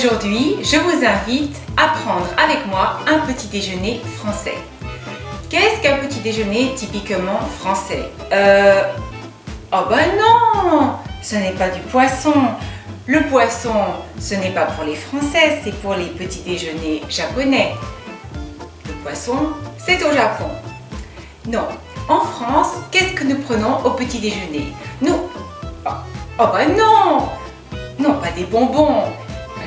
Aujourd'hui, je vous invite à prendre avec moi un petit déjeuner français. Qu'est-ce qu'un petit déjeuner typiquement français? Oh ben non, ce n'est pas du poisson. Le poisson, ce n'est pas pour les Français, c'est pour les petits déjeuners japonais. Le poisson, c'est au Japon. Non, en France, qu'est-ce que nous prenons au petit déjeuner? Nous, oh ben non, non, pas des bonbons.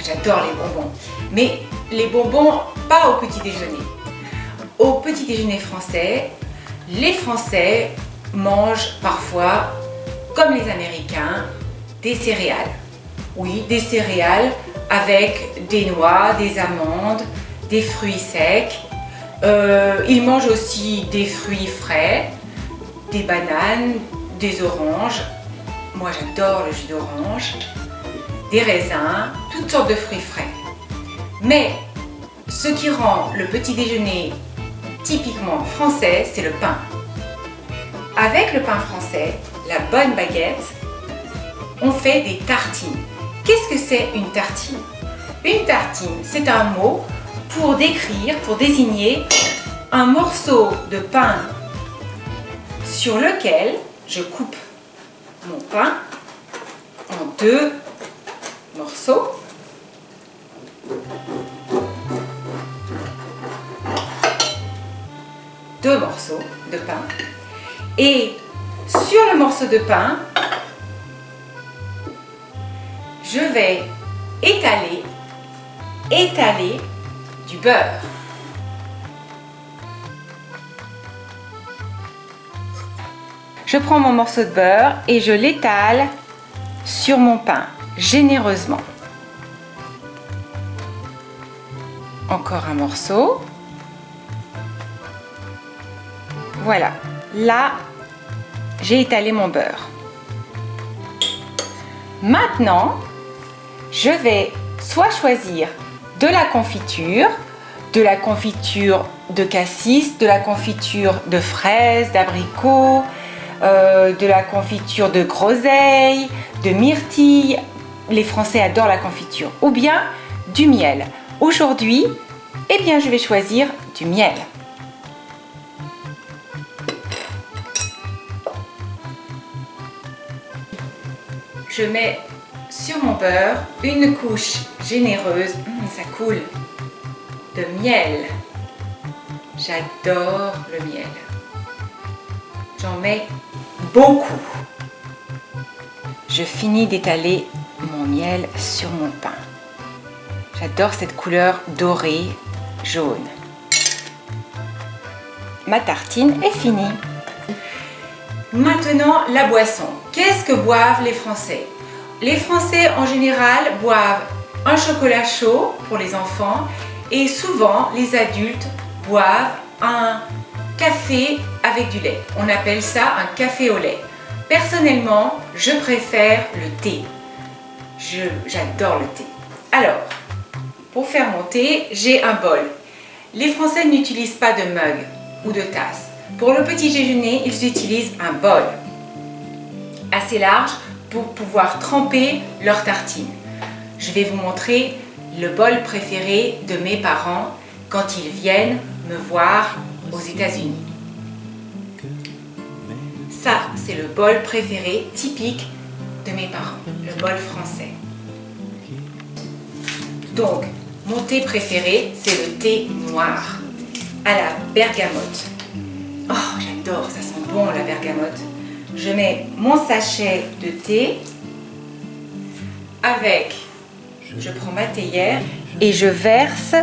J'adore les bonbons, mais les bonbons, pas au petit déjeuner. Au petit déjeuner français, les Français mangent parfois, comme les Américains, des céréales. Oui, des céréales avec des noix, des amandes, des fruits secs. Ils mangent aussi des fruits frais, des bananes, des oranges. Moi, j'adore le jus d'orange. Des raisins, toutes sortes de fruits frais. Mais ce qui rend le petit déjeuner typiquement français, c'est le pain. Avec le pain français, la bonne baguette, on fait des tartines. Qu'est-ce que c'est une tartine? Une tartine, c'est un mot pour décrire, pour désigner un morceau de pain sur lequel je coupe mon pain en deux morceaux. Deux morceaux de pain. Et sur le morceau de pain, je vais étaler du beurre. Je prends mon morceau de beurre et je l'étale sur mon pain, généreusement. Encore un morceau. Voilà, là, j'ai étalé mon beurre. Maintenant, je vais soit choisir de la confiture de cassis, de la confiture de fraises, d'abricots, de la confiture de groseille, de myrtille. Les Français adorent la confiture. Ou bien du miel. Aujourd'hui, eh bien, je vais choisir du miel. Je mets sur mon beurre une couche généreuse, ça coule, de miel. J'adore le miel. J'en mets beaucoup. Je finis d'étaler mon miel sur mon pain. J'adore cette couleur dorée, jaune. Ma tartine est finie. Maintenant, la boisson. Qu'est-ce que boivent les Français? Les Français, en général, boivent un chocolat chaud pour les enfants et souvent, les adultes boivent un café avec du lait. On appelle ça un café au lait. Personnellement, je préfère le thé. J'adore le thé. Alors, pour faire mon thé, j'ai un bol. Les Français n'utilisent pas de mug ou de tasse. Pour le petit déjeuner, ils utilisent un bol assez large pour pouvoir tremper leurs tartines. Je vais vous montrer le bol préféré de mes parents quand ils viennent me voir aux États-Unis. Ça, c'est le bol préféré typique de mes parents, le bol français. Donc, mon thé préféré, c'est le thé noir à la bergamote. Oh, j'adore, ça sent bon la bergamote. Je mets mon sachet de thé avec, je prends ma théière et je verse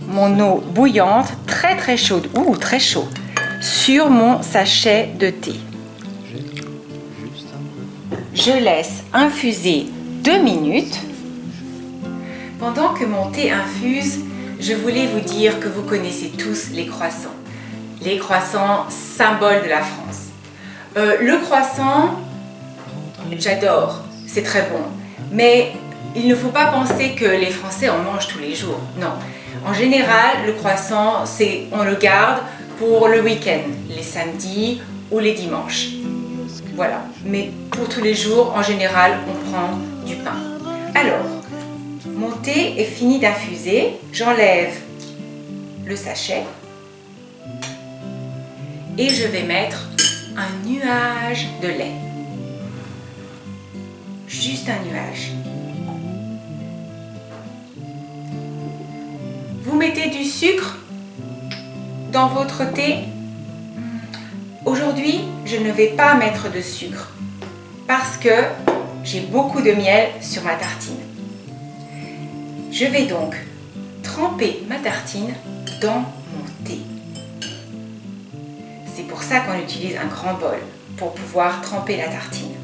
mon eau bouillante, très chaude, très chaud, sur mon sachet de thé. Je laisse infuser 2 minutes. Pendant que mon thé infuse, je voulais vous dire que vous connaissez tous les croissants. Les croissants, symbole de la France. Le croissant, j'adore, c'est très bon. Mais il ne faut pas penser que les Français en mangent tous les jours. Non. En général, le croissant, on le garde pour le week-end, les samedis ou les dimanches. Voilà. Mais pour tous les jours, en général, on prend du pain. Alors, thé est fini d'infuser, j'enlève le sachet et je vais mettre un nuage de lait. Juste un nuage. Vous mettez du sucre dans votre thé. Aujourd'hui, je ne vais pas mettre de sucre parce que j'ai beaucoup de miel sur ma tartine. Je vais donc tremper ma tartine dans mon thé. C'est pour ça qu'on utilise un grand bol, pour pouvoir tremper la tartine.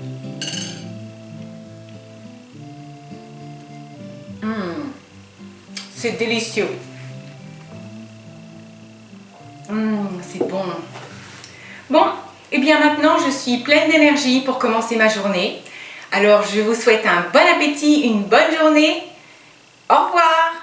C'est délicieux. C'est bon. Bon, et bien maintenant je suis pleine d'énergie pour commencer ma journée. Alors je vous souhaite un bon appétit, une bonne journée. Au revoir.